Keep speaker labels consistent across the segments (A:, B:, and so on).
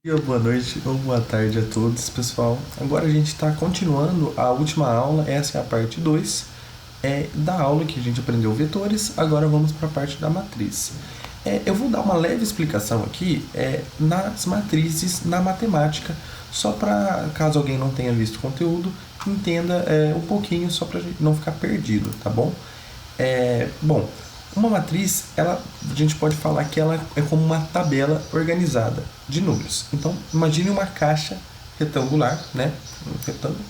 A: Dia, boa noite ou boa tarde a todos, pessoal. Agora a gente está continuando a última aula, essa é a parte 2 da aula que a gente aprendeu vetores. Agora vamos para a parte da matriz. Eu vou dar uma leve explicação aqui nas matrizes na matemática, só para caso alguém não tenha visto o conteúdo, entenda um pouquinho, só para não ficar perdido, tá bom? Bom, uma matriz, a gente pode falar que ela é como uma tabela organizada de números. Então, imagine uma caixa retangular, né? Um retângulo,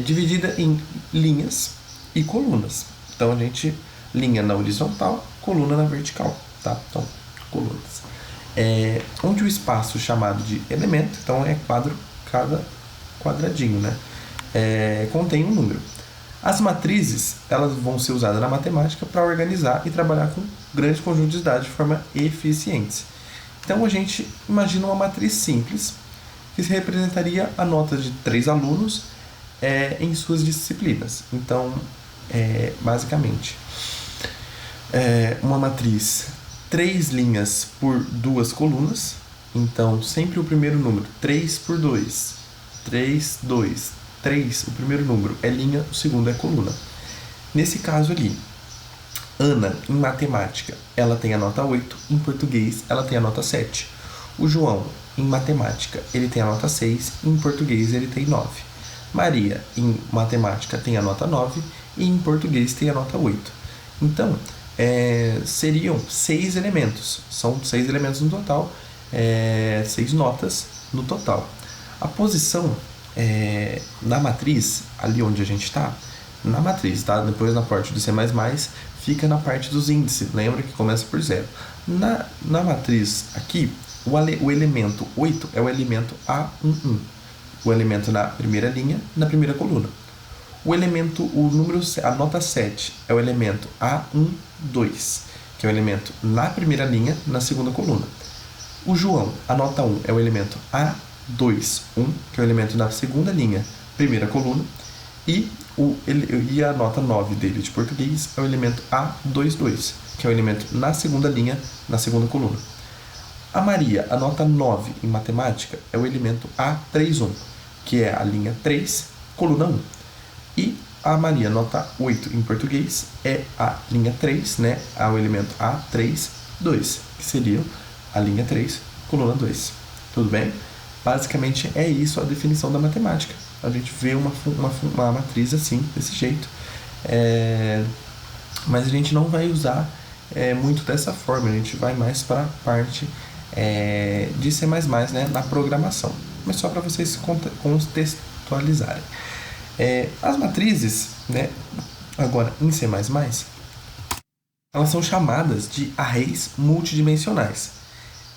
A: dividida em linhas e colunas. Então, linha na horizontal, coluna na vertical, tá? Então, colunas. Onde o espaço chamado de elemento, então cada quadradinho, né? Contém um número. As matrizes, elas vão ser usadas na matemática para organizar e trabalhar com grandes conjuntos de dados de forma eficiente. Então, a gente imagina uma matriz simples, que representaria a nota de 3 alunos em suas disciplinas. Então, basicamente, uma matriz 3 linhas por 2 colunas. Então, sempre o primeiro número, 3 por 2, 3, 2, 3, o primeiro número é linha, o segundo é coluna. Nesse caso ali, Ana, em matemática, ela tem a nota 8, em português, ela tem a nota 7. O João, em matemática, ele tem a nota 6, em português, ele tem 9. Maria, em matemática, tem a nota 9 e em português tem a nota 8. Então, seriam 6 elementos. São 6 elementos no total, 6 notas no total. A posição na matriz, ali onde a gente está, na matriz, tá? Depois na parte do C++, fica na parte dos índices. Lembra que começa por 0. Na matriz aqui, o elemento 8 é o elemento A11. O elemento na primeira linha, na primeira coluna. A nota 7 é o elemento A12, que é o elemento na primeira linha, na segunda coluna. O João, a nota 1 é o elemento A21, que é o elemento na segunda linha, primeira coluna. E a nota 9 dele de português é o elemento A22, que é o elemento na segunda linha, na segunda coluna. A Maria, a nota 9 em matemática, é o elemento A31, que é a linha 3, coluna 1. E a Maria, nota 8 em português, é a linha 3, né? O elemento A32, que seria a linha 3, coluna 2. Tudo bem? Basicamente é isso a definição da matemática. A gente vê uma matriz assim, desse jeito. Mas a gente não vai usar muito dessa forma. A gente vai mais para a parte de C++, né, na programação. Mas só para vocês contextualizarem. As matrizes, né, agora em C++, elas são chamadas de arrays multidimensionais.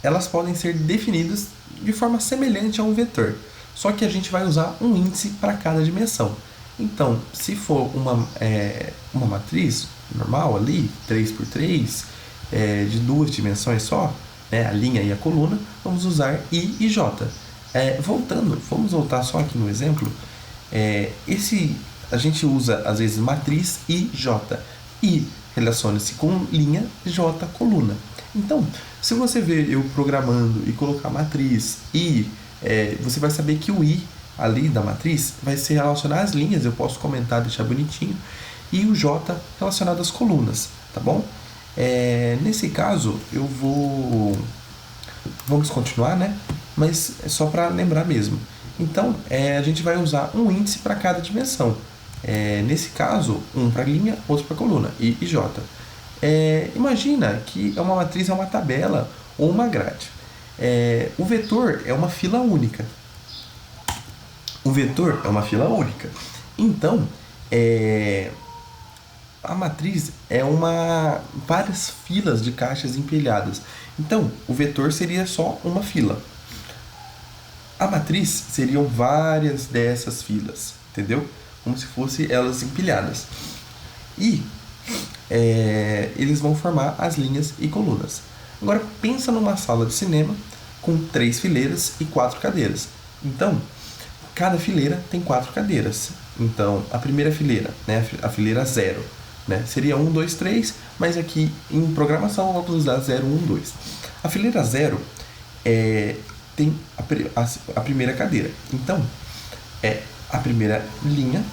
A: Elas podem ser definidas de forma semelhante a um vetor, só que a gente vai usar um índice para cada dimensão. Então, se for uma matriz normal ali, 3x3, de 2 dimensões só, né, a linha e a coluna, vamos usar I e J. Vamos voltar só aqui no exemplo. A gente usa às vezes matriz I, J. I relaciona-se com linha, J coluna. Então, se você ver eu programando e colocar matriz I, você vai saber que o I ali da matriz vai se relacionar às linhas, eu posso comentar, deixar bonitinho, e o J relacionado às colunas, tá bom? Nesse caso, vamos continuar, né? Mas é só para lembrar mesmo. Então, a gente vai usar um índice para cada dimensão. Nesse caso, um para linha, outro para coluna, I e J. Imagina que uma matriz é uma tabela ou uma grade. O vetor é uma fila única. Então, a matriz é várias filas de caixas empilhadas. Então, o vetor seria só uma fila. A matriz seriam várias dessas filas, entendeu? Como se fossem elas empilhadas. E eles vão formar as linhas e colunas. Agora, pensa numa sala de cinema com 3 fileiras e 4 cadeiras. Então, cada fileira tem 4 cadeiras. Então, a primeira fileira, né, a fileira 0, né, seria 1, 2, 3, mas aqui em programação vamos usar 0, 1, 2. A fileira 0 tem a primeira cadeira. Então, é a primeira linha,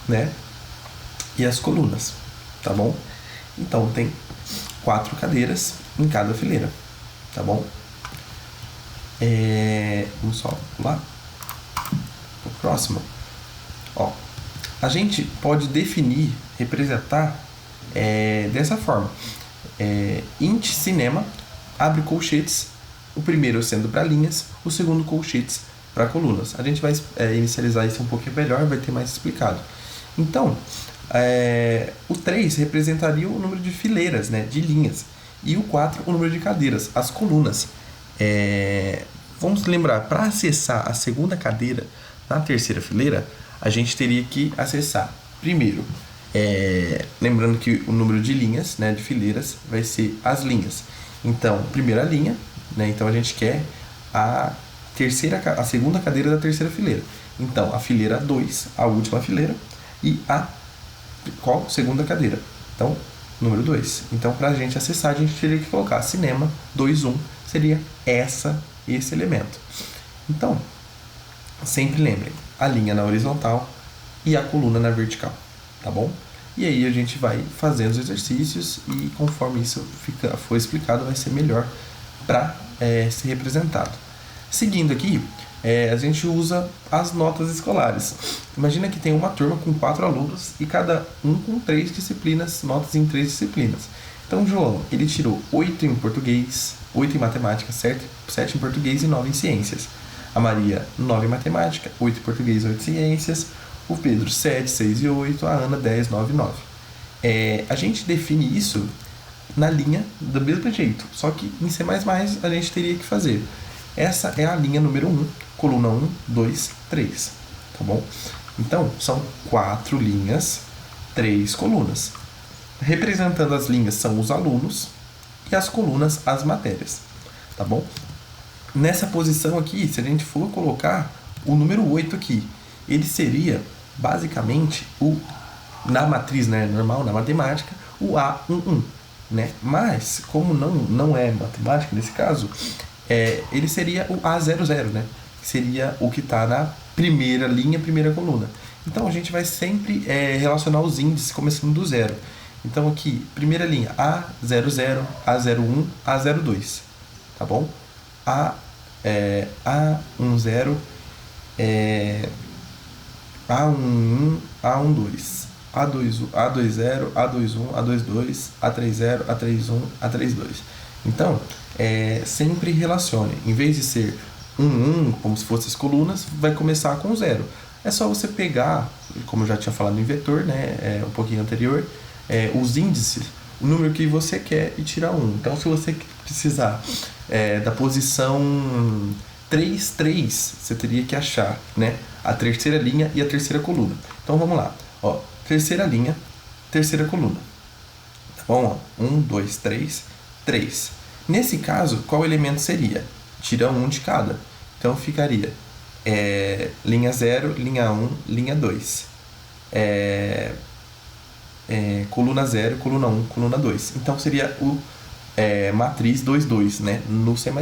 A: né? E as colunas, tá bom? Então, tem 4 cadeiras em cada fileira, tá bom? Vamos só pular pro próximo. Ó, a gente pode definir, representar dessa forma. Int cinema abre colchetes, o primeiro sendo para linhas, o segundo colchetes para colunas. A gente vai inicializar isso um pouquinho melhor, vai ter mais explicado. Então, o 3 representaria o número de fileiras, né, de linhas, e o 4 o número de cadeiras, as colunas. Vamos lembrar, para acessar a segunda cadeira na terceira fileira, a gente teria que acessar primeiro, lembrando que o número de linhas, né, de fileiras, vai ser as linhas. Então, primeira linha, né, então a gente quer a segunda cadeira da terceira fileira. Então, a fileira 2, a última fileira, e qual? Segunda cadeira. Então, número 2. Então, para a gente acessar, a gente teria que colocar cinema 2, 1, seria esse elemento. Então, sempre lembrem, a linha na horizontal e a coluna na vertical, tá bom? E aí a gente vai fazendo os exercícios e conforme isso for explicado, vai ser melhor para ser representado. Seguindo aqui, a gente usa as notas escolares. Imagina que tem uma turma com 4 alunos e cada um com 3 disciplinas, notas em 3 disciplinas. Então, João, ele tirou 8 em português, 8 em matemática, 7 em português e 9 em ciências. A Maria, 9 em matemática, 8 em português e 8 em ciências. O Pedro, 7, 6 e 8. A Ana, 10, 9 e 9. A gente define isso na linha do mesmo jeito, só que em C++ a gente teria que fazer. Essa é a linha número 1, coluna 1, 2, 3, tá bom? Então, são 4 linhas, 3 colunas. Representando as linhas são os alunos e as colunas as matérias, tá bom? Nessa posição aqui, se a gente for colocar o número 8 aqui, ele seria basicamente na matriz, né, normal, na matemática, o A11, né? Mas, como não é matemática nesse caso, ele seria o A00, né? Que seria o que está na primeira linha, primeira coluna. Então, a gente vai sempre relacionar os índices começando do zero. Então, aqui, primeira linha, A00, A01, A02, tá bom? A10, A11, A12, A20, A21, A22, A30, A31, A32. Então, sempre relacione. Em vez de ser 1, como se fossem as colunas, vai começar com 0. É só você pegar, como eu já tinha falado em vetor, né, um pouquinho anterior, os índices, o número que você quer e tirar 1. Então, se você precisar da posição 3, 3, você teria que achar, né, a terceira linha e a terceira coluna. Então, vamos lá. Ó, terceira linha, terceira coluna. Tá bom? Ó, 1, 2, 3, 3. Nesse caso, qual elemento seria? Tira 1 de cada. Então, ficaria linha 0, linha 1, linha 2. Coluna 0, coluna 1, coluna 2. Então, seria o matriz 2, 2, né? No C++,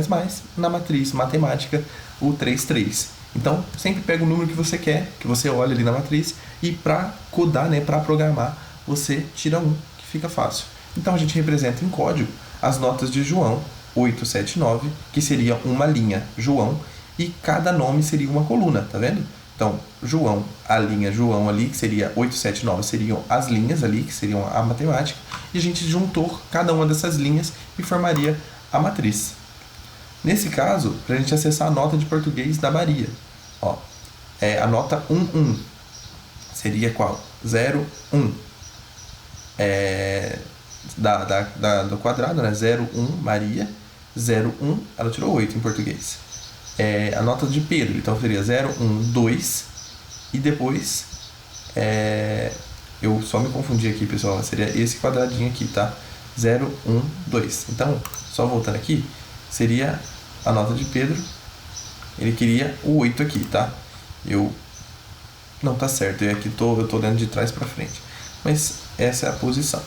A: na matriz matemática, o 3, 3. Então, sempre pega o número que você quer, que você olha ali na matriz, e para codar, né, para programar, você tira 1, que fica fácil. Então, a gente representa em código as notas de João, 8, 7, 9, que seria uma linha João, e cada nome seria uma coluna, tá vendo? Então, João, a linha João ali, que seria 8, 7, 9, seriam as linhas ali, que seriam a matemática, e a gente juntou cada uma dessas linhas e formaria a matriz. Nesse caso, para a gente acessar a nota de português da Maria, ó, a nota 1, 1, seria qual? 0, 1. Do quadrado, né? 0, 1, Maria, 0, 1, ela tirou 8 em português. A nota de Pedro, então seria 0, 1, 2, e depois, eu só me confundi aqui, pessoal, seria esse quadradinho aqui, tá? 0, 1, 2. Então, só voltando aqui, seria a nota de Pedro, ele queria o 8 aqui, tá? Não tá certo, eu tô lendo de trás para frente, mas essa é a posição.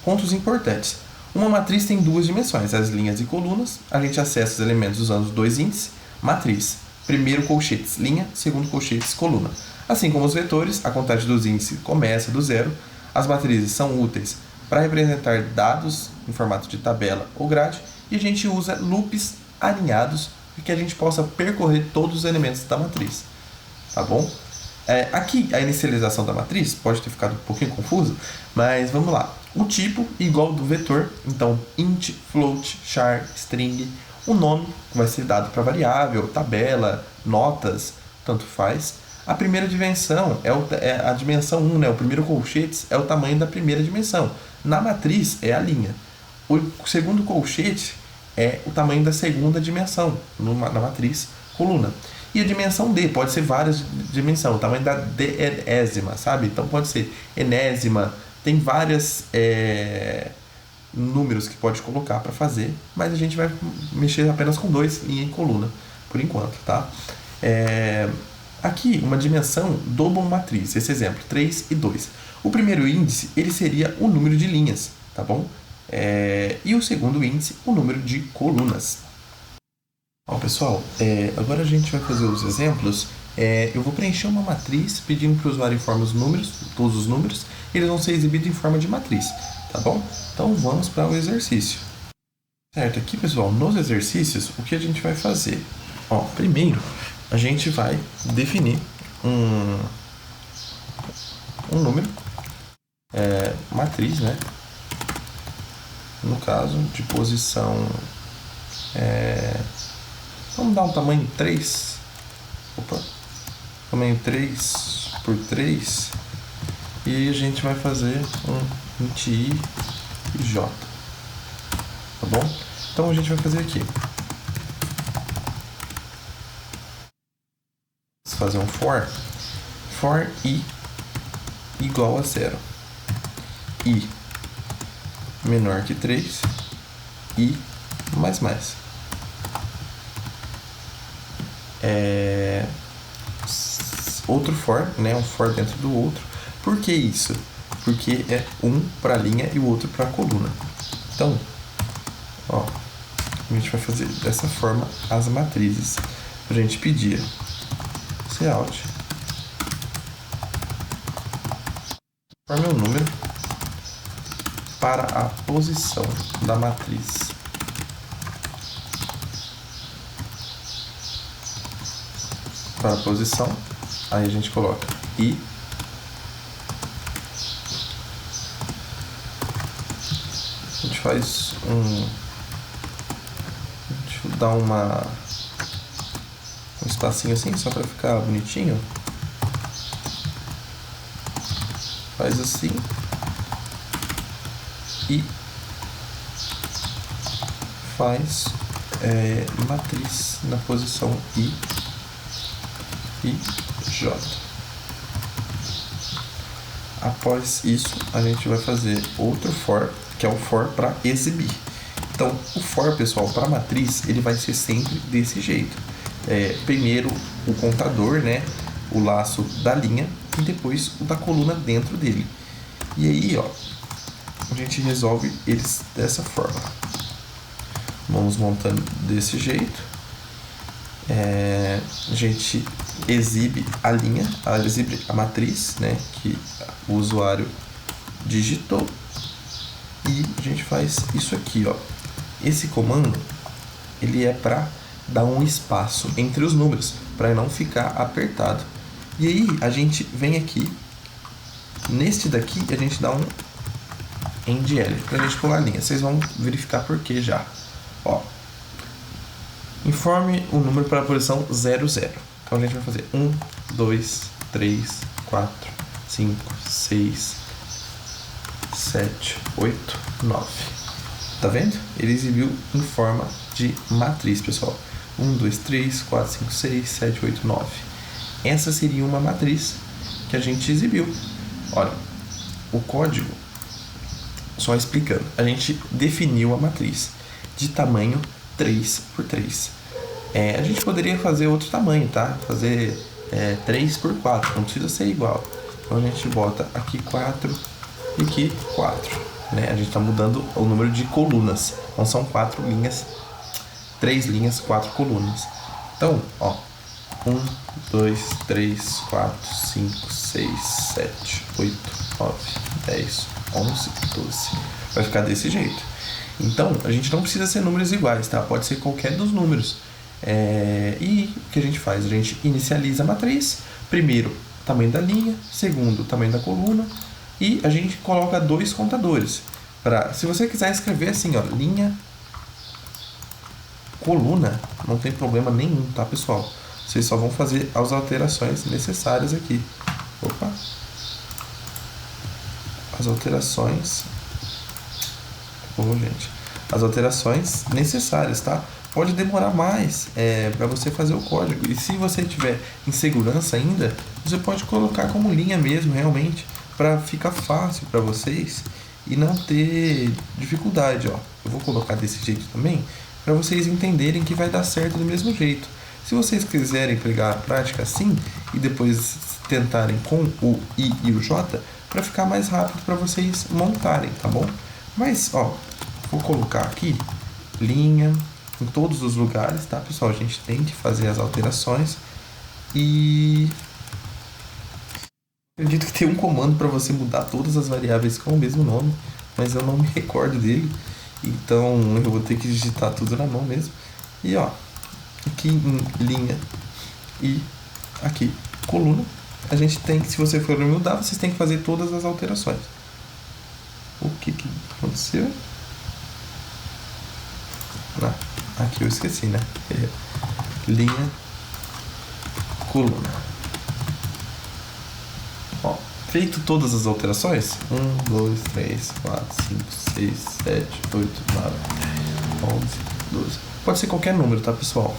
A: Pontos importantes. Uma matriz tem duas dimensões, as linhas e colunas. A gente acessa os elementos usando os dois índices. Matriz. Primeiro colchetes, linha. Segundo colchetes, coluna. Assim como os vetores, a contagem dos índices começa do zero. As matrizes são úteis para representar dados em formato de tabela ou grade. E a gente usa loops alinhados para que a gente possa percorrer todos os elementos da matriz. Tá bom? Aqui, a inicialização da matriz pode ter ficado um pouquinho confuso, mas vamos lá. O tipo igual do vetor, então int, float, char, string. O nome vai ser dado para variável, tabela, notas, tanto faz. A primeira dimensão é a dimensão 1, né? O primeiro colchete é o tamanho da primeira dimensão. Na matriz é a linha. O segundo colchete é o tamanho da segunda dimensão na matriz, coluna. E a dimensão D pode ser várias dimensões, o tamanho da enésima, sabe? Então pode ser enésima, tem vários números que pode colocar para fazer, mas a gente vai mexer apenas com dois em coluna, por enquanto, tá? Aqui, uma dimensão dobra uma matriz, esse exemplo, 3 e 2. O primeiro índice, ele seria o número de linhas, tá bom? E o segundo índice, o número de colunas. Bom, pessoal, agora a gente vai fazer os exemplos. Eu vou preencher uma matriz pedindo para o usuário informar os números, todos os números, e eles vão ser exibidos em forma de matriz, tá bom? Então vamos para o exercício. Certo, aqui pessoal, nos exercícios, o que a gente vai fazer? Primeiro, a gente vai definir um número, matriz, né? No caso, de posição... vamos dar um tamanho 3. Tamanho 3 por 3. E a gente vai fazer um int i e j. Tá bom? Então a gente vai fazer aqui. Vamos fazer um for. For i igual a 0. I menor que 3. I mais. Outro for, né? Um for dentro do outro. Por que isso? Porque é um para a linha e o outro para a coluna. Então, a gente vai fazer dessa forma as matrizes. A gente pedir cout forme um número para a posição da matriz. Para a posição, aí a gente coloca i a gente faz deixa eu dar um espacinho assim só para ficar bonitinho, faz assim e faz matriz na posição i e j. Após isso, a gente vai fazer outro for, que é o for para exibir. Então, o for, pessoal, para matriz, ele vai ser sempre desse jeito. Primeiro o contador, né, o laço da linha, e depois o da coluna dentro dele. E aí, a gente resolve eles dessa forma. Vamos montando desse jeito. A gente exibe a linha, exibe a matriz, né, que o usuário digitou, e a gente faz isso aqui, Esse comando, ele é para dar um espaço entre os números, para não ficar apertado. E aí a gente vem aqui, neste daqui a gente dá um endl, para a gente pular a linha. Vocês vão verificar por que já. Informe o número para a posição 00. Então a gente vai fazer 1, 2, 3, 4, 5, 6, 7, 8, 9. Tá vendo? Ele exibiu em forma de matriz, pessoal. 1, 2, 3, 4, 5, 6, 7, 8, 9. Essa seria uma matriz que a gente exibiu. Olha, o código, só explicando, a gente definiu a matriz de tamanho 3 por 3. A gente poderia fazer outro tamanho, tá? Fazer 3 por 4, não precisa ser igual. Então a gente bota aqui 4 e aqui 4. né? A gente está mudando o número de colunas. Então são 4 linhas, 3 linhas, 4 colunas. Então, ó, 1, 2, 3, 4, 5, 6, 7, 8, 9, 10, 11, 12. Vai ficar desse jeito. Então, a gente não precisa ser números iguais, tá? Pode ser qualquer dos números. E o que a gente faz? A gente inicializa a matriz. Primeiro, tamanho da linha. Segundo, tamanho da coluna. E a gente coloca 2 contadores. Se você quiser escrever assim, ó, linha, coluna, não tem problema nenhum, tá, pessoal? Vocês só vão fazer as alterações necessárias aqui. Opa! As alterações... gente. As alterações necessárias, tá? Pode demorar mais para você fazer o código. E se você tiver insegurança ainda, você pode colocar como linha mesmo, realmente, para ficar fácil para vocês e não ter dificuldade, ó. Eu vou colocar desse jeito também, para vocês entenderem que vai dar certo do mesmo jeito. Se vocês quiserem pegar a prática assim e depois tentarem com o I e o J, para ficar mais rápido para vocês montarem, tá bom? Mas, ó, vou colocar aqui linha em todos os lugares, tá, pessoal? A gente tem que fazer as alterações e acredito que tem um comando para você mudar todas as variáveis com o mesmo nome, mas eu não me recordo dele, então eu vou ter que digitar tudo na mão mesmo. E ó, aqui em linha e aqui coluna, a gente tem que, se você for mudar, vocês têm que fazer todas as alterações. O que aconteceu? Aqui eu esqueci, né? Linha, coluna. Ó, feito todas as alterações, 1, 2, 3, 4, 5, 6, 7, 8, 9, 10, 11, 12. Pode ser qualquer número, tá, pessoal?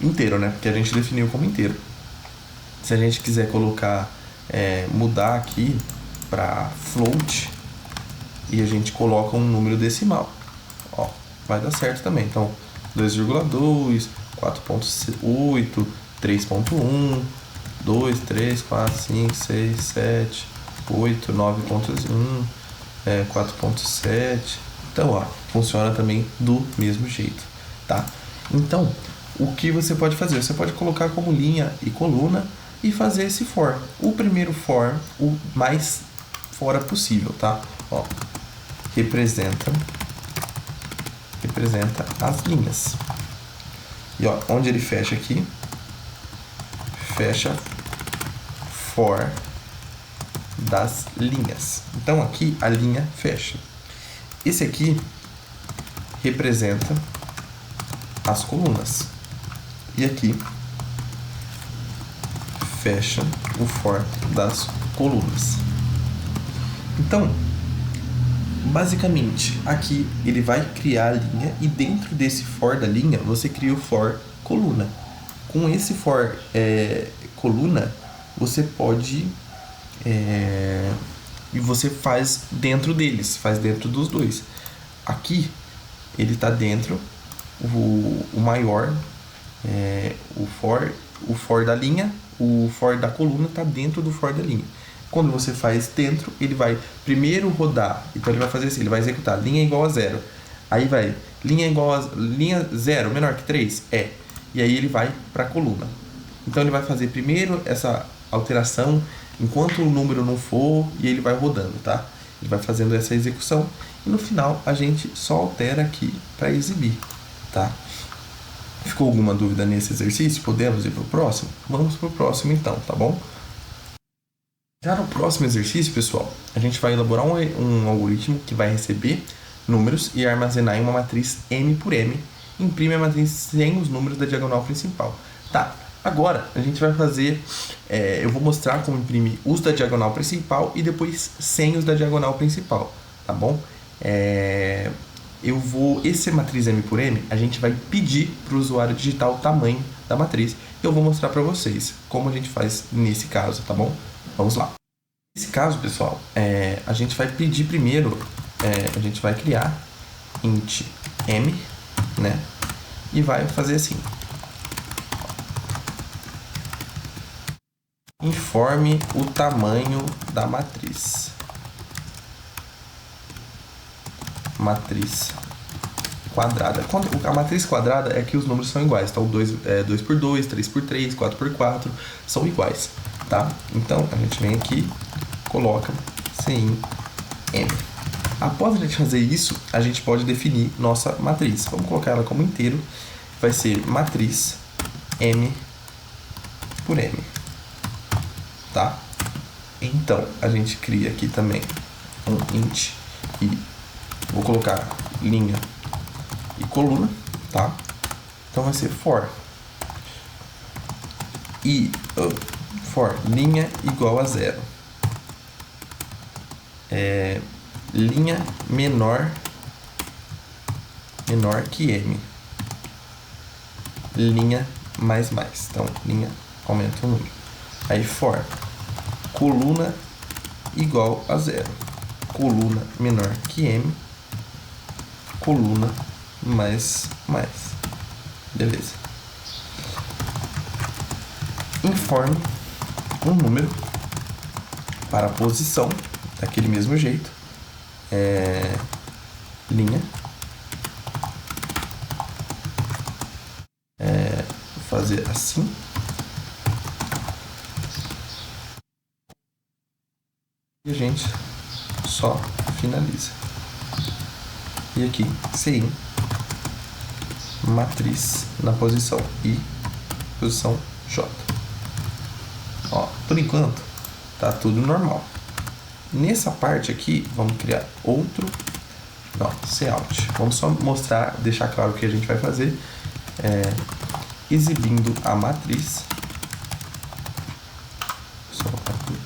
A: Inteiro, né? Porque a gente definiu como inteiro. Se a gente quiser colocar, mudar aqui para float, e a gente coloca um número decimal, ó, vai dar certo também. Então, 2,2, 4,8, 3,1, 2, 3, 4, 5, 6, 7, 8, 9,1, 4,7. Então, ó, funciona também do mesmo jeito, tá? Então, o que você pode fazer? Você pode colocar como linha e coluna e fazer esse for. O primeiro for, o mais fora possível, tá? Ó, representa as linhas. E ó, onde ele fecha aqui, fecha for das linhas. Então aqui a linha fecha. Esse aqui representa as colunas. E aqui fecha o for das colunas. Então, basicamente, aqui ele vai criar a linha e dentro desse for da linha você cria o for coluna. Com esse for coluna, você pode e você faz dentro deles, faz dentro dos dois. Aqui ele está dentro o maior, o for da linha, o for da coluna está dentro do for da linha. Quando você faz dentro, ele vai primeiro rodar. Então ele vai fazer assim, ele vai executar linha igual a 0. Aí vai linha 0 menor que 3? E aí ele vai para a coluna. Então ele vai fazer primeiro essa alteração enquanto o número não for e ele vai rodando, tá? Ele vai fazendo essa execução e no final a gente só altera aqui para exibir, tá? Ficou alguma dúvida nesse exercício? Podemos ir para o próximo? Vamos para o próximo então, tá bom? Já no próximo exercício, pessoal, a gente vai elaborar um algoritmo que vai receber números e armazenar em uma matriz M por M. Imprime a matriz sem os números da diagonal principal. Tá, agora a gente vai fazer... eu vou mostrar como imprimir os da diagonal principal e depois sem os da diagonal principal, tá bom? Esse matriz M por M, a gente vai pedir para o usuário digitar o tamanho da matriz. E eu vou mostrar para vocês como a gente faz nesse caso, tá bom? Vamos lá. Nesse caso, pessoal, a gente vai pedir primeiro, a gente vai criar int m, né? E vai fazer assim. Informe o tamanho da matriz. matriz quadrada. Quando a matriz quadrada é que os números são iguais, então 2 por 2, 3 por 3, 4 por 4 são iguais, tá? Então a gente vem aqui, coloca Cin M. Após a gente fazer isso, a gente pode definir nossa matriz. Vamos colocar ela como inteiro. Vai ser matriz M por M, tá? Então a gente cria aqui também um int e vou colocar linha e coluna, tá? Então vai ser for linha igual a 0. Linha menor que m. Linha mais. Então, linha aumenta o número. Aí for coluna igual a 0. Coluna menor que m. Coluna mais. Beleza. Informe um número para a posição daquele mesmo jeito. Linha. Vou fazer assim. E a gente só finaliza. E aqui, Cin, matriz na posição I, posição J. Ó, por enquanto, tá tudo normal. Nessa parte aqui, vamos criar outro, Cout. Vamos só mostrar, deixar claro o que a gente vai fazer, exibindo a matriz. Só colocar aqui.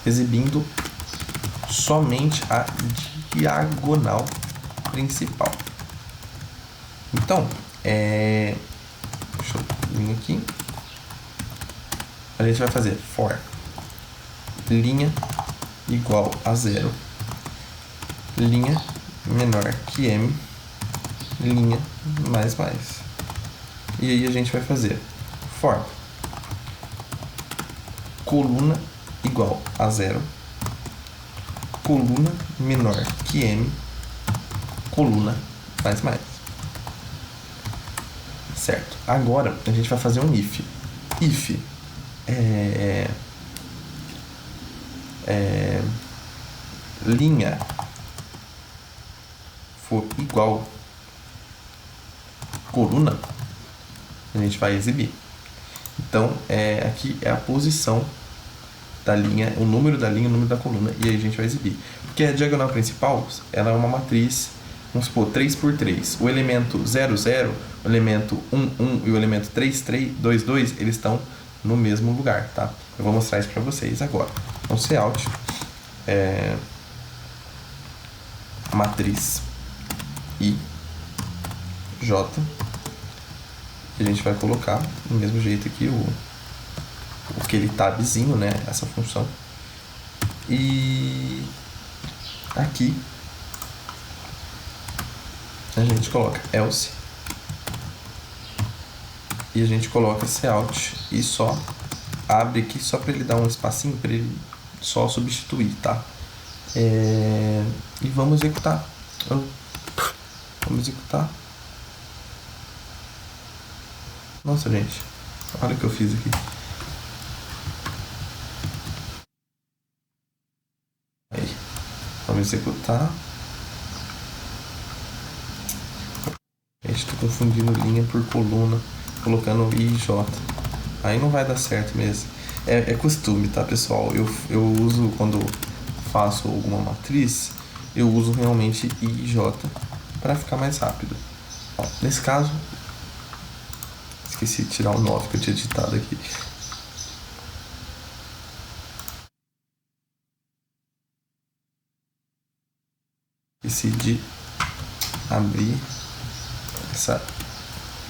A: Exibindo somente a diagonal principal. Então, deixa eu vir aqui. A gente vai fazer for linha igual a 0, linha menor que m, linha mais. E aí a gente vai fazer for coluna igual a 0, coluna menor que m, coluna mais. Certo. Agora a gente vai fazer um if. If linha for igual coluna, a gente vai exibir. Então, aqui é a posição da linha, o número da linha, o número da coluna, e aí a gente vai exibir. Porque a diagonal principal, ela é uma matriz, vamos supor, 3 por 3. O elemento 0, 0, o elemento 1, 1 e o elemento 3, 3, 2, 2, eles estão no mesmo lugar, tá? Eu vou mostrar isso para vocês agora. Então, Cout, matriz I, J, e a gente vai colocar do mesmo jeito aqui aquele tabzinho, né? Essa função. E aqui a gente coloca else e a gente coloca Cout e só abre aqui só para ele dar um espacinho para ele só substituir, tá? E vamos executar. Vamos executar. Nossa, gente, olha o que eu fiz aqui. Aí, vamos executar. Estou confundindo linha por coluna, colocando I e J. Aí não vai dar certo mesmo. É costume, tá, pessoal? Eu uso, quando faço alguma matriz, eu uso realmente I e J para ficar mais rápido. Ó, nesse caso, esqueci de tirar o 9 que eu tinha digitado aqui. Esqueci de abrir essa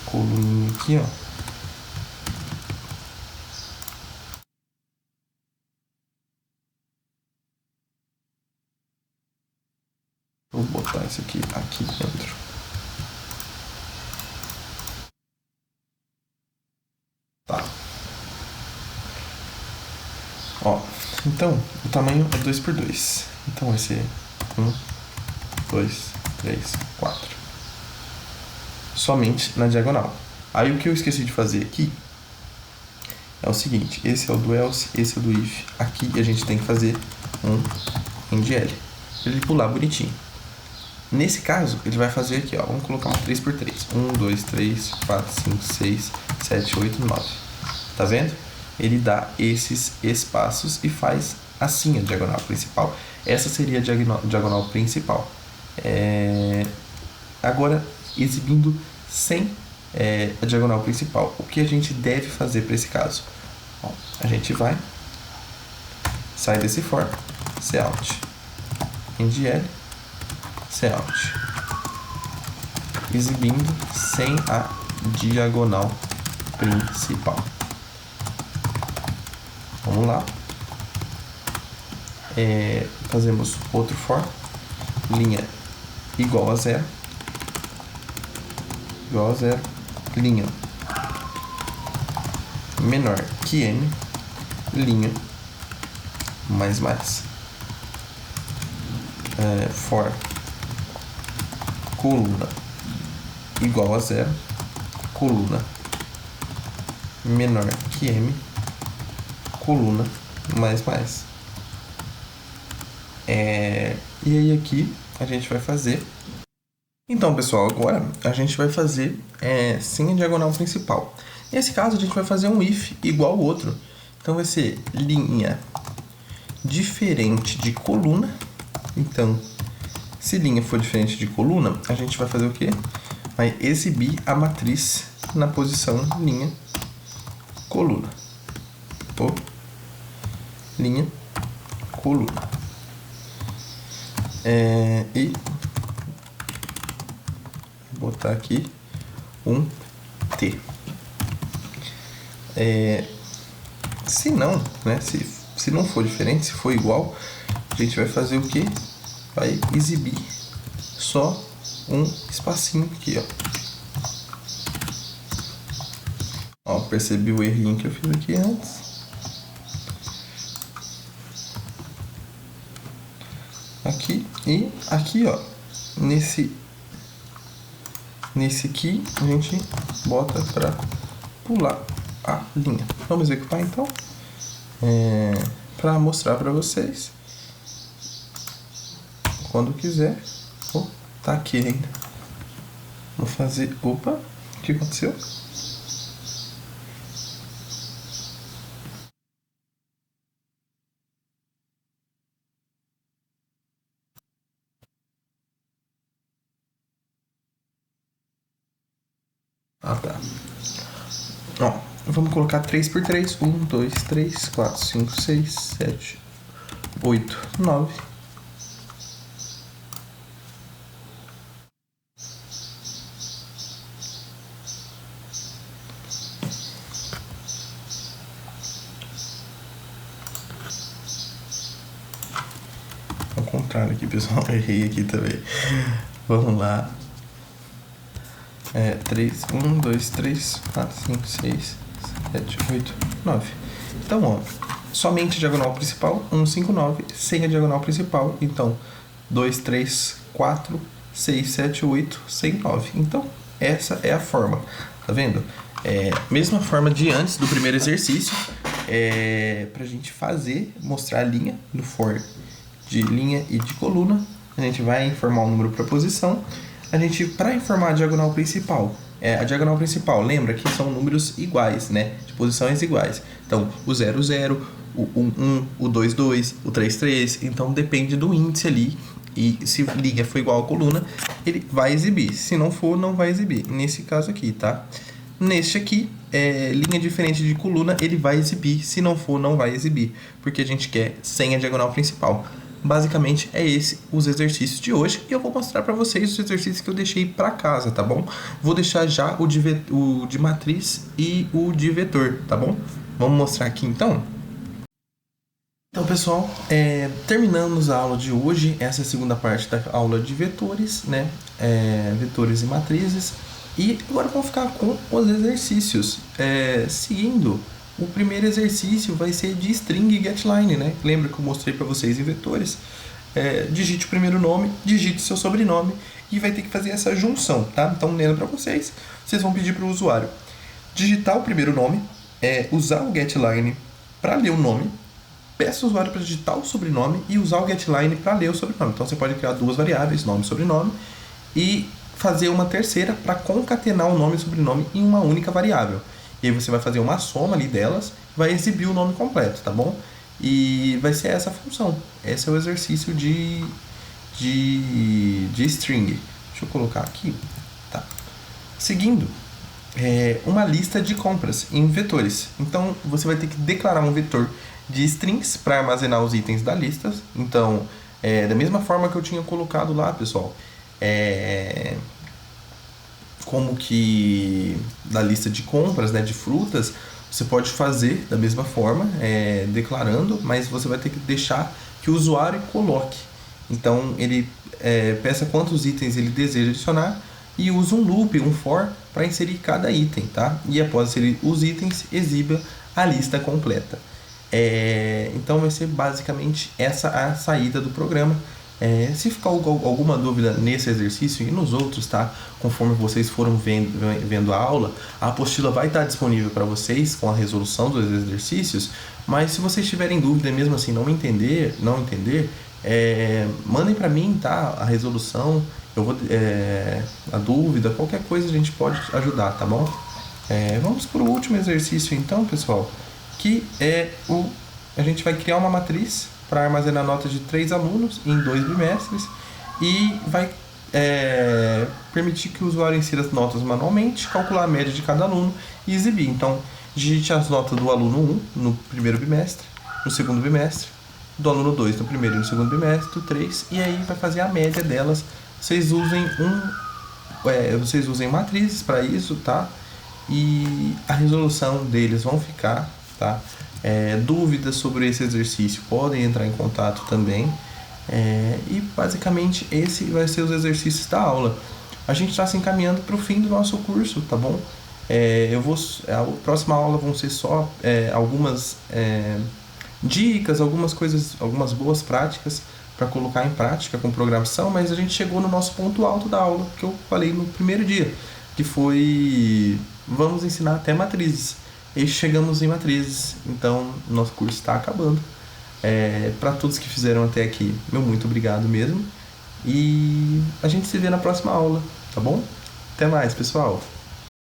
A: coluninha aqui, ó. Vou botar isso aqui dentro. Tá. Ó, Então, o tamanho é 2 por 2. Então vai ser 1, 2, 3, 4. Somente na diagonal. Aí o que eu esqueci de fazer aqui é o seguinte, esse é o do else, esse é o do if. Aqui a gente tem que fazer um endl, para ele pular bonitinho. Nesse caso, ele vai fazer aqui, ó, vamos colocar um 3 por 3. 1, 2, 3, 4, 5, 6, 7, 8, 9. Tá vendo? Ele dá esses espaços e faz assim a diagonal principal. Essa seria a diagonal principal. Agora, exibindo sem a diagonal principal, o que a gente deve fazer para esse caso? Bom, a gente vai, sai desse for, cout, endl, cout, exibindo sem a diagonal principal. Vamos lá. Fazemos outro for, linha igual a zero, linha menor que m, linha mais. For coluna igual a zero, coluna menor que m, coluna mais. E aí aqui a gente vai fazer. Então, pessoal, agora a gente vai fazer sem a diagonal principal. Nesse caso, a gente vai fazer um if igual ao outro. Então, vai ser linha diferente de coluna. Então, se linha for diferente de coluna, a gente vai fazer o quê? Vai exibir a matriz na posição linha, coluna. Ou linha, coluna. E vou botar aqui um T. Se não, né? Se não for diferente, se for igual, a gente vai fazer o quê? Vai exibir só um espacinho aqui, ó. Percebi o errinho que eu fiz aqui antes. Aqui e aqui, ó. Nesse aqui a gente bota para pular a linha. Vamos executar então, para mostrar para vocês. Quando quiser. Tá aqui ainda. Vou fazer. Opa, o que aconteceu? Ah, tá. Ó, vamos colocar 3 por 3. 1, 2, 3, 4, 5, 6, 7, 8, 9. Ao contrário aqui, pessoal. Errei aqui também. Vamos lá. 1, 2, 3, 4, 5, 6, 7, 8, 9. Então, ó, somente a diagonal principal, 1, 5, 9, sem a diagonal principal. Então, 2, 3, 4, 6, 7, 8, sem 9. Então, essa é a forma. Tá vendo? Mesma forma de antes do primeiro exercício. Pra gente mostrar a linha no for de linha e de coluna. A gente vai informar o número para posição. Para informar a diagonal principal, lembra que são números iguais, né? De posições iguais. Então, o 0, 0, o 1, 1, o 2, 2, o 3, 3. Então, depende do índice ali. E se linha for igual a coluna, ele vai exibir. Se não for, não vai exibir. Nesse caso aqui, tá? Neste aqui, linha diferente de coluna, ele vai exibir. Se não for, não vai exibir. Porque a gente quer sem a diagonal principal. Basicamente é esse os exercícios de hoje e eu vou mostrar para vocês os exercícios que eu deixei para casa, tá bom? Vou deixar já o de matriz e o de vetor, tá bom? Vamos mostrar aqui então? Então, pessoal, terminamos a aula de hoje. Essa é a segunda parte da aula de vetores, né? Vetores e matrizes. E agora vamos ficar com os exercícios, seguindo O primeiro exercício vai ser de string e getLine, né? Lembra que eu mostrei para vocês em vetores? Digite o primeiro nome, digite seu sobrenome e vai ter que fazer essa junção, tá? Então, lendo para vocês, vocês vão pedir para o usuário digitar o primeiro nome, usar o getLine para ler o nome, peça o usuário para digitar o sobrenome e usar o getLine para ler o sobrenome. Então, você pode criar duas variáveis, nome e sobrenome, e fazer uma terceira para concatenar o nome e sobrenome em uma única variável. E aí você vai fazer uma soma ali delas, vai exibir o nome completo, tá bom? E vai ser essa a função. Esse é o exercício de string. Deixa eu colocar aqui. Tá. Seguindo, uma lista de compras em vetores. Então, você vai ter que declarar um vetor de strings para armazenar os itens da lista. Então, da mesma forma que eu tinha colocado lá, pessoal, como que na lista de compras, né, de frutas, você pode fazer da mesma forma, declarando, mas você vai ter que deixar que o usuário coloque. Então, ele peça quantos itens ele deseja adicionar e usa um loop, um for, para inserir cada item, tá? E após inserir os itens, exiba a lista completa. Então, vai ser basicamente essa a saída do programa. Se ficar alguma dúvida nesse exercício e nos outros, tá? Conforme vocês foram vendo a aula, a apostila vai estar disponível para vocês com a resolução dos exercícios, mas se vocês tiverem dúvida e mesmo assim não entender, mandem para mim, tá? A resolução, eu vou, a dúvida, qualquer coisa a gente pode ajudar, tá bom? Vamos para o último exercício então, pessoal, que a gente vai criar uma matriz para armazenar notas de 3 alunos em 2 bimestres e vai permitir que o usuário insira as notas manualmente, calcular a média de cada aluno e exibir. Então, digite as notas do aluno 1 no primeiro bimestre, no segundo bimestre, do aluno 2 no primeiro e no segundo bimestre, do 3, e aí vai fazer a média delas. Vocês usem matrizes para isso, tá? E a resolução deles vão ficar, tá? Dúvidas sobre esse exercício podem entrar em contato também. E basicamente esse vai ser os exercícios da aula. A gente está se encaminhando para o fim do nosso curso, tá bom? A próxima aula vão ser só algumas dicas, algumas coisas, algumas boas práticas para colocar em prática com programação, mas a gente chegou no nosso ponto alto da aula, que eu falei no primeiro dia, que foi vamos ensinar até matrizes. E chegamos em matrizes, então nosso curso está acabando. Para todos que fizeram até aqui, meu muito obrigado mesmo. E a gente se vê na próxima aula, tá bom? Até mais, pessoal!